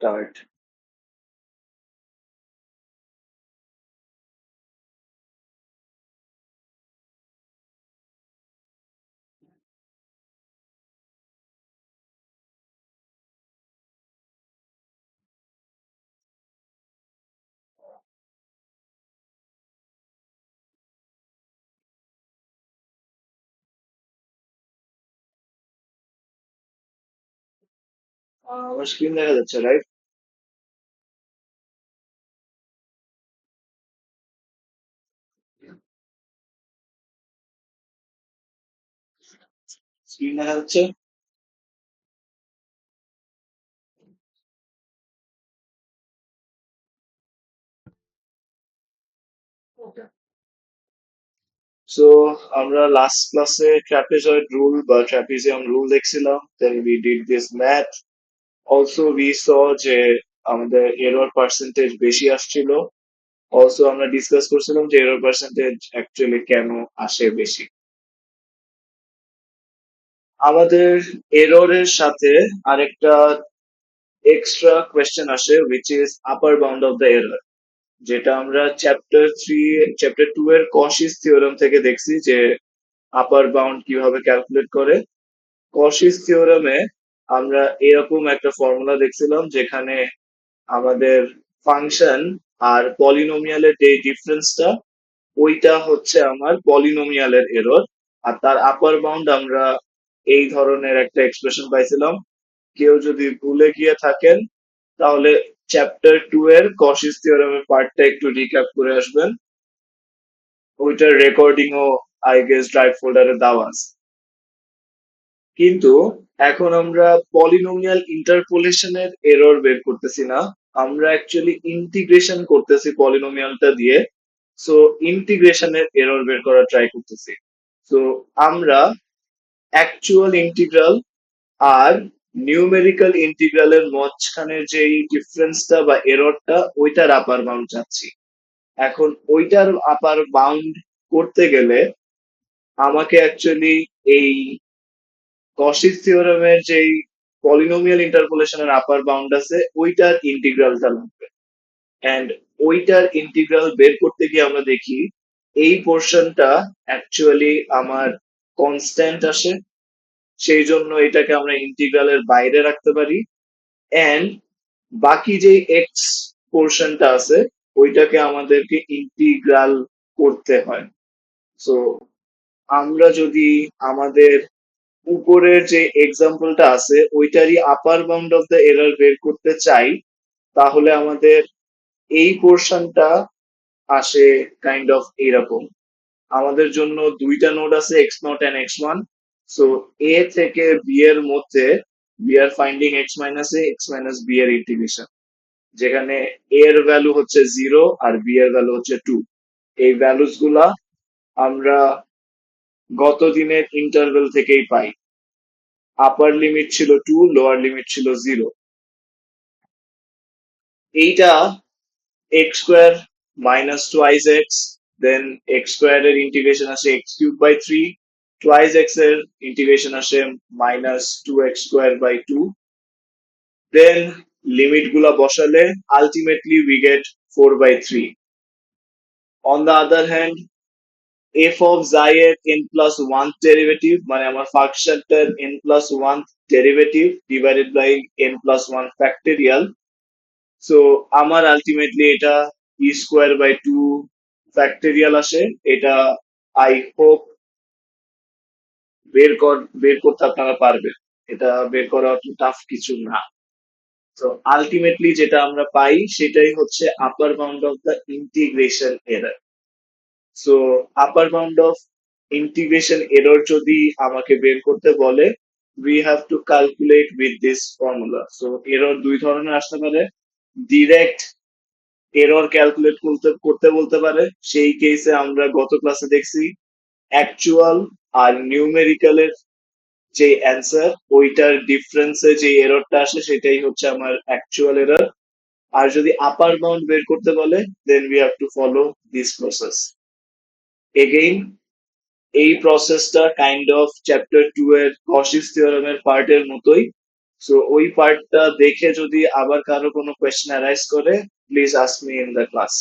Start. আমার screen দেখা যাচ্ছে, রাইট? স্ক্রিন দেখা যাচ্ছে। সো আমরা লাস্ট ক্লাসে ট্রাপিজয়েড রুল বা ট্রাপিজিয়াম রুল দেখছিলাম, then we did this math. Also we saw যে আমাদের এরর পার্সেন্টেজ বেশি আসছিল। অলসো আমরা ডিসকাস করছিলাম যে এরর পার্সেন্টেজ অ্যাকচুয়ালি কেন আসে বেশি। আমাদের এররের সাথে আরেকটা এক্সট্রা কোয়েশ্চেন আসে, which is upper bound of the error, যেটা আমরা চ্যাপ্টার 2 এর কশিস থিওরেম থেকে দেখছি যে আপার বাউন্ড কিভাবে ক্যালকুলেট করে। কশিস থিওরেমে আমরা এরকম একটা ফর্মুলা দেখছিলাম যেখানে আমাদের ফাংশন আর পলিনোমিয়ালের যে ডিফারেন্সটা, ওইটা হচ্ছে আমার পলিনোমিয়ালের এরর। আর তার আপার বাউন্ড আমরা এই ধরনের একটা এক্সপ্রেশন পাইছিলাম। কেউ যদি ভুলে গিয়ে থাকেন তাহলে চ্যাপ্টার 2 এর কশিস থিওরেমের পার্টটা একটু রিক্যাপ করে আসবেন। ওইটার রেকর্ডিংও আই গেস ড্রাইভ ফোল্ডারে দেওয়া আছে। কিন্তু এখন আমরা পলিনোমিয়াল ইন্টারপোলেশনের এরর বের করতেছি না, আমরা অ্যাকচুয়ালি ইন্টিগ্রেশন করতেছি পলিনোমিয়ালটা দিয়ে। সো ইন্টিগ্রেশনের এরর বের করার ট্রাই করতেছি। সো আমরা অ্যাকচুয়াল ইন্টিগ্রাল আর নিউমেরিক্যাল ইন্টিগ্রালের মাঝখানের যে ডিফারেন্সটা বা এররটা, ওইটার আপার বাউন্ড চাচ্ছি। এখন ওইটার আপার বাউন্ড করতে গেলে আমাকে অ্যাকচুয়ালি এই কশিস থিওরেমের যেই পলিনোমিয়াল ইন্টারপোলেশনের আপার বাউন্ড আছে ওইটার ইন্টিগ্রালটা লাগবে। এন্ড ওইটার ইন্টিগ্রাল বের করতে গিয়ে আমরা দেখি এই পোর্শনটা অ্যাকচুয়ালি আমার কনস্ট্যান্ট আসে, সেই জন্য এটাকে আমরা ইন্টিগ্রালের বাইরে রাখতে পারি। এন্ড বাকি যে এক্স পোর্শনটা আছে ওইটাকে আমাদেরকে ইন্টিগ্রাল করতে হয়। সো আমরা যদি আমাদের উপরের যে এক্সাম্পলটা আছে ওইটারই upper bound of the error বের করতে চাই, তাহলে আমাদের এই পোর্শনটা আসে কাইন্ড অফ এরকম। আমাদের জন্য দুইটা নোড আছে, x naught and x one. So A থেকে বি এর মধ্যে বি আর finding x minus A, x minus B এর ইন্টিগ্রেশন, যেখানে এ এর ভ্যালু হচ্ছে 0 আর বি এর ভ্যালু হচ্ছে 2। এই ভ্যালুস গুলা আমরা গত দিনের ইন্টারভেল থেকেই পাই। আপার লিমিট ছিল 2, লোয়ার লিমিট ছিল 0। এইটা x square minus twice x, then x square এর ইন্টিগ্রেশন আসে x cube by 3, twice x এর ইন্টিগ্রেশন আসে minus 2x square by 2। Then limit গুলা বসালে ultimately we get 4/3। On the other hand f of xi এর n plus one derivative, মানে আমার ফাংশনটার n plus one derivative divided by n plus one factorial. So আমার ultimately এটা e square by 2 factorial আসে। এটা আই হোপ বের করতে আপনারা পারবেন। এটা বের করা অত টাফ কিছু না। তো আলটিমেটলি যেটা আমরা পাই সেটাই হচ্ছে আপার bound of the integration error. So upper bound of integration error যদি আমাকে বের করতে বলে, we have to calculate with this formula. So error দুই ধরনের আসতে পারে। ডিরেক্ট এরর ক্যালকুলেট করতে করতে বলতে পারে, সেই কেসে আমরা গত ক্লাসে দেখছি অ্যাকচুয়াল আর নিউমেরিক্যালের যে অ্যান্সার ওইটার ডিফারেন্সে যে এররটা আসে সেটাই হচ্ছে আমার অ্যাকচুয়াল এরর। আর যদি আপার বাউন্ড বের করতে বলে, then we have to follow this process again. এই প্রসেসটা কাইন্ড অফ চ্যাপ্টার 2 এর কশিস থিওরেমের পার্টের মতোই। সো ওই পার্টটা দেখে যদি আবার কারো কোনো কোয়েশ্চেন অ্যারাইজ করে, please ask me in the class.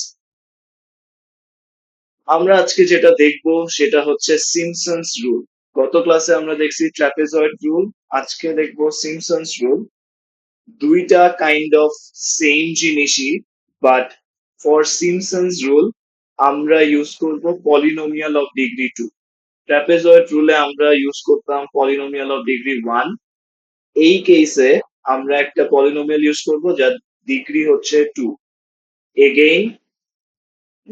আমরা আজকে যেটা দেখবো সেটা হচ্ছে সিমসন্স রুল। গত ক্লাসে আমরা দেখছি ট্রাপেজয়েড রুল, আজকে দেখবো সিমসন্স রুল। দুইটা কাইন্ড অফ সেম জিনিসই, বাট ফর সিমসন্স রুল আমরা ইউজ করব পলিনোমিয়াল অফ ডিগ্রি 2। ট্রাপেজয়েড রুলে আমরা ইউজ করতাম পলিনোমিয়াল অফ ডিগ্রি 1। এই কেসে আমরা একটা পলিনোমিয়াল ইউজ করব যার ডিগ্রি হচ্ছে 2। এগেইন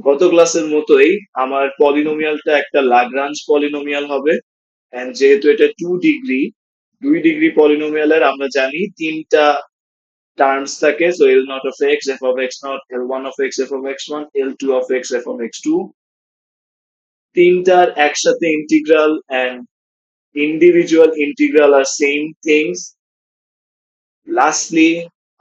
গত ক্লাসের মতোই আমার পলিনোমিয়ালটা একটা লাগরাঞ্জ পলিনোমিয়াল হবে। এন্ড যেহেতু এটা 2 ডিগ্রি, 2 ডিগ্রি পলিনোমিয়ালের আমরা জানি তিনটা টার্মস থাকে। So l naught of x, f of x naught, l one of x, f of x one, l two of x, f of x two. তিনটার একসাথে integral and individual integral are same things. Lastly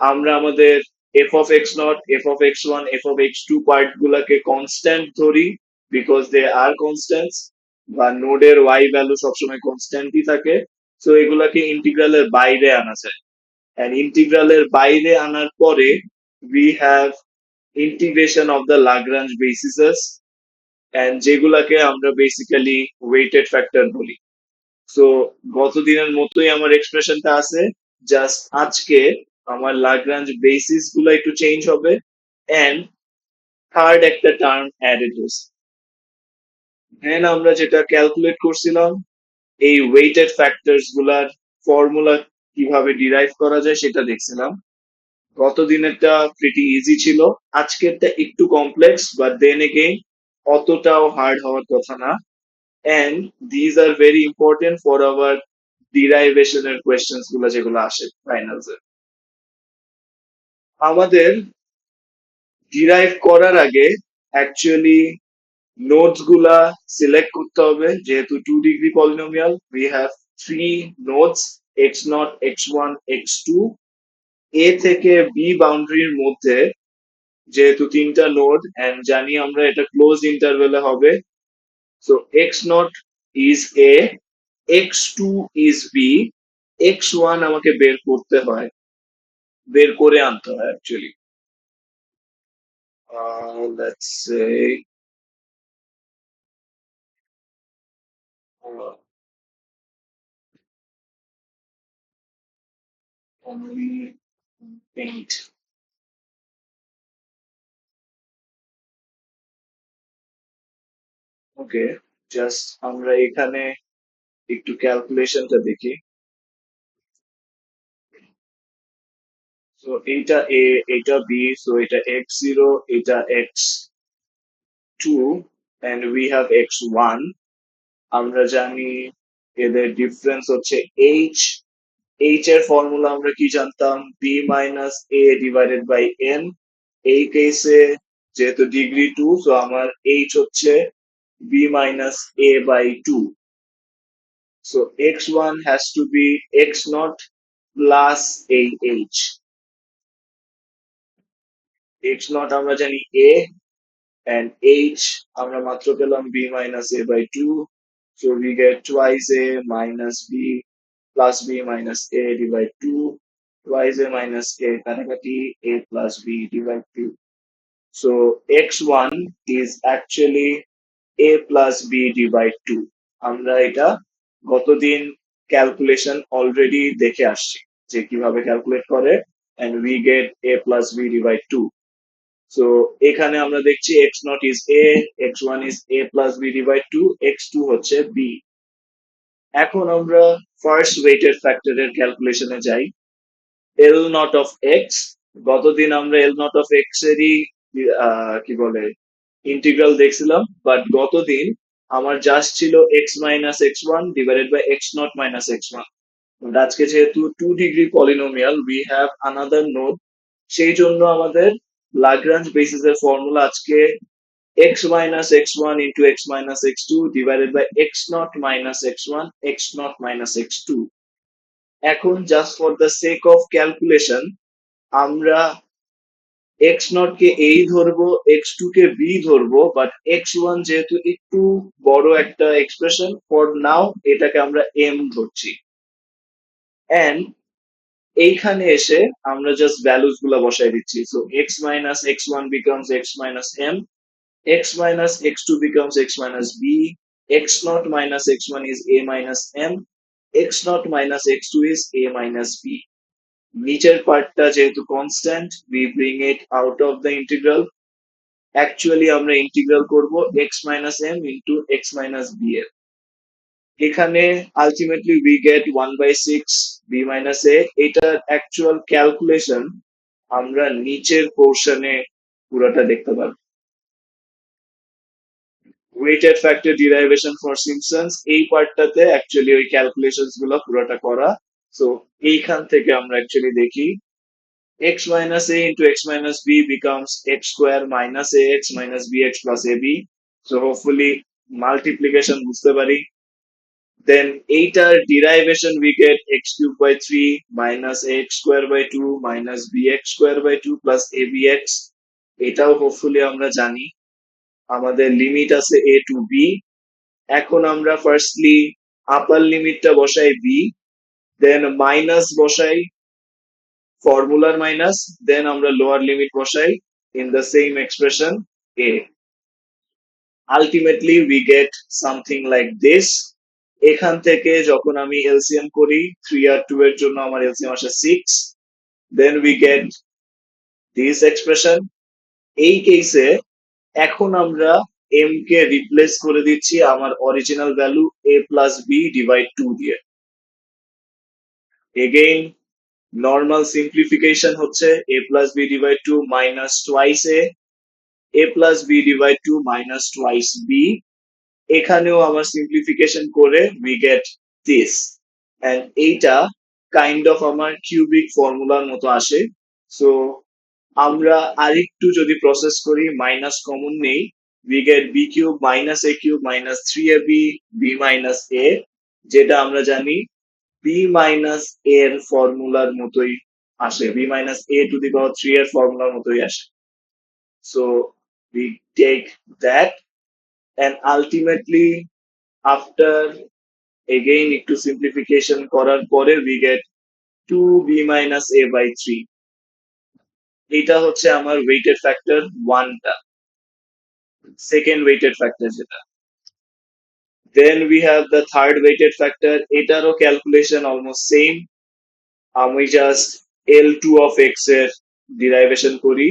আমরা আমাদের f of x naught, f of x one, f of x two part গুলাকে constant ধরি, because they are constants, বা নোডের Y value সবসময় কনস্ট্যান্টই থাকে। সো এগুলাকে ইন্টিগ্রালের বাইরে আনা যায়। and ইন্টিগ্রালের বাইরে আনার পরে we have integration of the Lagrange bases and যেগুলাকে আমরা বেসিক্যালি ওয়েটেড ফ্যাক্টর বলি। সো গতদিনের মতোই আমার এক্সপ্রেশনটা আছে, জাস্ট আজকে আমার Lagrange বেসিস গুলো একটু চেঞ্জ হবে এন্ড থার্ড একটা টার্ম অ্যাডেড হয়েছে। দেন আমরা যেটা ক্যালকুলেট করছিলাম, এই ওয়েটেড ফ্যাক্টরস গুলার ফর্মুলা কিভাবে ডিরাইভ করা যায় সেটা দেখছিলাম। গত দিনেরটা প্রিটি ইজি ছিল, আজকেরটা একটু কমপ্লেক্স, বাট দেন এগেইন অতটাও হার্ড হওয়ার কথা না। And these are very important for our ডিরাইভেশনের কোয়েশ্চেন্স গুলো যেগুলো আসে ফাইনালস এ। আমাদের ডিরাইভ করার আগে অ্যাকচুয়ালি নোটস গুলা সিলেক্ট করতে হবে। যেহেতু 2 degree polynomial, we have 3 notes, x naught, x one, x two. A থেকে বি বাউন্ডারির মধ্যে যেহেতু তিনটা নোড এন্ড জানি আমরা এটা ক্লোজ ইন্টারভেলে হবে। So x naught is a, x two is b, x one আমাকে বের করতে হয়, বের করে আনতে হয় actually. Let's say only paint. Okay, just আমরা এখানে একটু ক্যালকুলেশনটা দেখি। সো এইটা এ, এটা বি, সো এটা এক্স জিরো, এটা x two, and we have x one. আমরা জানি এদের ডিফারেন্স হচ্ছে এইচ। এইচ এর ফর্মুলা আমরা কি জানতাম, b minus a divided by n. এই কেসে যেহেতু ডিগ্রি 2, সো আমার এইচ হচ্ছে b minus a by 2। So x one has to be x naught plus এই এইচ। এক্স নট আমরা জানি এ, and h আমরা মাত্র পেলাম b minus a by 2, so we get twice a minus b plus b minus a divided 2, twice a minus a কাটাকাটি, a plus b divided 2. So x1 is actually a plus b divided 2. আমরা এটা গতদিন calculation already দেখে আসছি যে কিভাবে calculate করে, and we get a plus b divided 2. So এখানে আমরা দেখছি x naught is a, x one is a plus B divide 2, x two হচ্ছে বি। এখন আমরা ফার্স্ট ওয়েটেড ফ্যাক্টরের ক্যালকুলেশনে যাই। এল নট অফ এক্স, গতদিন আমরা এল নট অফ এক্স এরই কি বলে ইন্টিগ্রাল দেখছিলাম, বাট গতদিন আমার জাস্ট ছিল x minus x one divided by x naught minus x one. আজকে যেহেতু 2 degree polynomial, we have another node, সেই জন্য আমাদের লাগরাঞ্জ বেসিস এর ফর্মুলা আজকে x minus x1 into x minus x2 divided by x naught minus x1, x naught minus x2. এখন just for the sake of calculation আমরা x naught K a ধরবো, x2 কে b ধরবো, but x1 যেহেতু একটু বড় একটা expression, for now এটাকে আমরা m ধরছি। এন্ড এইখানে এসে আমরা জাস্ট ভ্যালুস গুলা বসাই দিচ্ছি। So x minus x1 becomes x minus m, x minus x2 becomes x minus b, x naught minus x1 is a minus m, x naught minus x2 is a minus b. নিচের পার্টটা যেহেতু constant, we bring it out of the integral. Actually আমরা integral করব x minus m into x minus b এর। এখানে ultimately we get 1/6 b minus a। এটার actual calculation আমরা নিচের পোর্শনে পুরোটা দেখতে পারবো। Weighted factor derivation for Simpson's, এই পার্টটাতে অ্যাকচুয়ালি ওই ক্যালকুলেশনস গুলো পুরোটা করা। সো এইখান থেকে আমরা অ্যাকচুয়ালি দেখি x minus a into x minus b becomes x square minus ax minus bx plus ab. So hopefully multiplication বুঝতে পারি। Then এইটার derivation we get x cube by 3 minus ax square by 2 minus bx square by 2 plus abx। এটাও hopefully আমরা জানি। আমাদের limit আছে a to b। এখন আমরা ফার্স্টলি আপার লিমিটটা বসাই b, দেন মাইনাস বসাই, ফর্মুলার মাইনাস, দেন আমরা লোয়ার লিমিট বসাই in the same expression a। Ultimately we gate something like this. এখান থেকে যখন আমি এলসিএম করি 3 আর 2 এর জন্য আমার এলসিএম আসে 6, then we get this expression. এই কেসে এখন আমরা m কে রিপ্লেস করে দিচ্ছি আমার original value a plus B divide 2 দিয়ে। এগেইন নর্মাল সিম্পলিফিকেশন হচ্ছে a plus B divide 2 minus twice a plus B divide 2 minus twice b। এখানেও আমার সিম্পলিফিকেশন করে উই গেট দিস, এন্ড এইটা কাইন্ড অফ আমার কিউবিক ফর্মুলার মতো আসে। সো আমরা আরেকটু যদি প্রসেস করি, মাইনাস কমন নেই, we get B cube minus A cube minus 3ab B minus A, যেটা আমরা জানি বি মাইনাস এর ফর্মুলার মতোই আসে, B minus A to the power 3 এর ফর্মুলার মতোই আসে। So we take that, and ultimately after again একটু simplification করার পরে we get 2b minus a by 3। এটা হচ্ছে আমার weighted factor 1 টা, সেকেন্ড weighted factor যেটা। then we have the third weighted factor, এটারও ক্যালকুলেশন অলমোস্ট সেম। আমি জাস্ট L2 of x এর ডিরাইভেশন করি।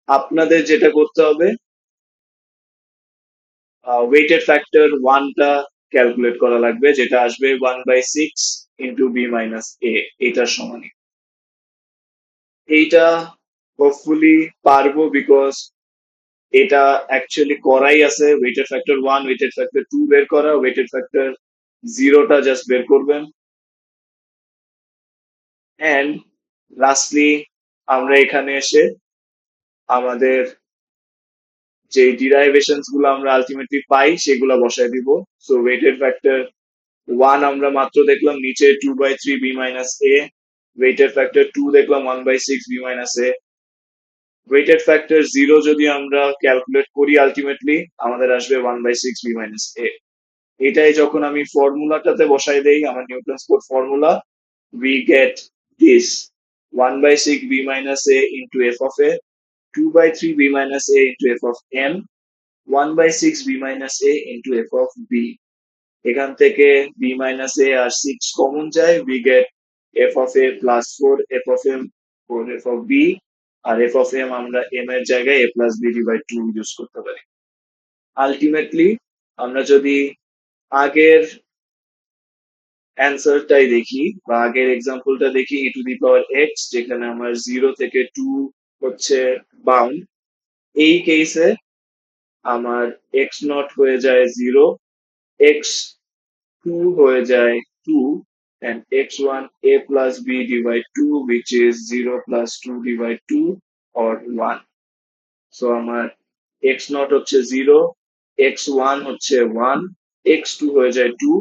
আপনাদের যেটা করতে হবে ওয়েটেড ফ্যাক্টর 1 টা ক্যালকুলেট করা লাগবে, যেটা আসবে 1/6 ইন্টু বি মাইনাস এ, এটার সমানই। এইটা হোপফুলি পারবো বিকজ এটা অ্যাকচুয়ালি করাই আছে। ওয়েটেড ফ্যাক্টর 1, ওয়েটেড ফ্যাক্টর 2 বের করা, ওয়েটেড ফ্যাক্টর 0টা জাস্ট বের করবেন। এন্ড লাস্টলি আমরা এখানে এসে আমাদের যে ডিরাইভেশনস গুলো আমরা আলটিমেটলি পাই সেগুলো বসাই দিব। সো ওয়েটেড ফ্যাক্টর 1 আমরা মাত্র দেখলাম নিচে 2/3 বি মাইনাস এ, ওয়েটেড ফ্যাক্টর 2 দেখলাম 1/6 বি মাইনাস এ, ওয়েটেড ফ্যাক্টর 0 যদি আমরা ক্যালকুলেট করি আলটিমেটলি আমাদের আসবে 1/6 বি মাইনাস এ। এটাই যখন আমি ফর্মুলাটাতে বসাই দেই, আমার Newton's code formula, we get this 1/6 b minus a into f of a, 2/3 b minus a into f of m, 1/6 b minus a into f of b। এখান থেকে b minus a আর 6 common যায়, we get f of a plus 4 f of m for f of b, আর f of m আমরা m এর জায়গায় a plus b divide 2 use করতে পারি। আলটিমেটলি আমরা যদি আগের অ্যান্সারটাই দেখি বা আগের এক্সাম্পলটা দেখি, e two the power x, যেখানে আমার 0 থেকে 2 হচ্ছে বাউন্ড, এই কেসে আমার x নট হয়ে যায় 0, x2 হয়ে যায় 2, and x1 a plus b divide 2 which is 0 plus 2 divide 2 or 1। So আমার x নট হচ্ছে 0, x1 হচ্ছে 1, x2 হয়ে যায় 2।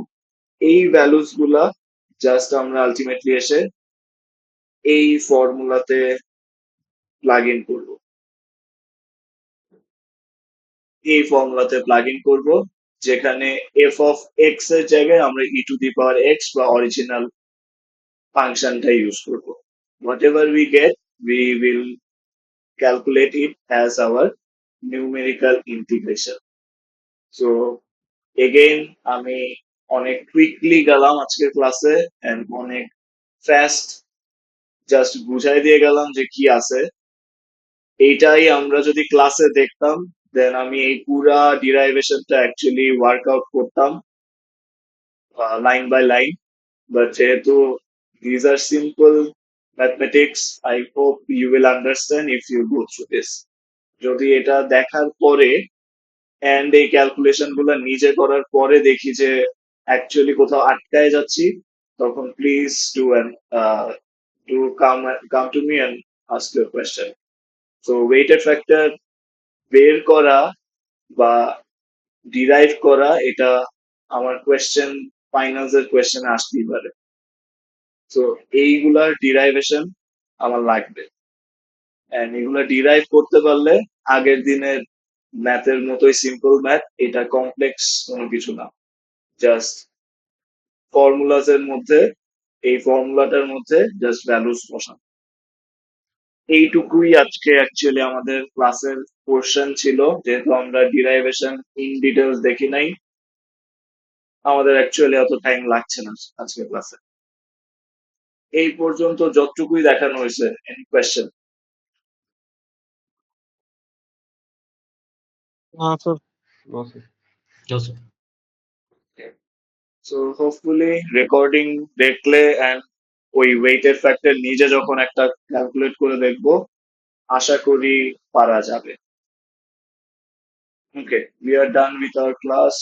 এই ভ্যালুস গুলা জাস্ট আমরা আলটিমেটলি এসে এই ফর্মুলাতে প্লাগ ইন করবো, এই ফর্মুলাতে প্লাগ ইন করবো, যেখানে এফ অফ এক্স এর জায়গায় আমরা ই টু দি পাওয়ার এক্স বা অরিজিনাল ফাংশনটা ইউজ করবো। whatever we get, we will calculate it as our numerical integration. So again, আমি অনেক কুইকলি গেলাম আজকের ক্লাসে এন্ড অনেক ফাস্ট জাস্ট বুঝাই দিয়ে গেলাম যে কি আছে। এইটাই আমরা যদি ক্লাসে দেখতাম, দেন আমি এই পুরা ডিরাইভেশনটা অ্যাকচুয়ালি ওয়ার্কআউট করতাম লাইন বাই লাইন। বাট যেহেতু these are simple mathematics, I hope you will understand if you go through this. যদি এটা দেখার পরে এন্ড এই ক্যালকুলেশন গুলো নিজে করার পরে দেখি যে অ্যাকচুয়ালি কোথাও আটকায় যাচ্ছি, তখন please do come to me and ask your question. So weighted factor বের করা বা ডিরাইভ করা, এটা আমার কোয়েশ্চেন, ফাইনালস এর কোয়েশ্চেনে আসতেই পারে। সো এইগুলার ডিরাইভেশন আমার লাগবে, এন্ড এগুলা ডিরাইভ করতে পারলে আগের দিনের ম্যাথের মতোই সিম্পল ম্যাথ, এটা কমপ্লেক্স কোনো কিছু না, জাস্ট ফর্মুলাস এর মধ্যে, এই ফর্মুলাটার মধ্যে জাস্ট ভ্যালুস বসানো। এইটুকুই আজকে অ্যাকচুয়ালি আমাদের ক্লাসের পোর্শন ছিল, যেহেতু আমরা ডিরাইভেশন ইন ডিটেলস দেখি নাই, আমাদের অ্যাকচুয়ালি অত টাইম লাগছে না আজকে ক্লাসে। এই পর্যন্ত যতটুকুই দেখানো হয়েছে, any question? Sir. No, sir. No, sir. So hopefully recording দেখলে অ্যান্ড ওই ওয়েটের ফ্যাক্টর নিজে যখন একটা ক্যালকুলেট করে দেখবো, আশা করি পারা যাবে। ওকে, we are done with our class.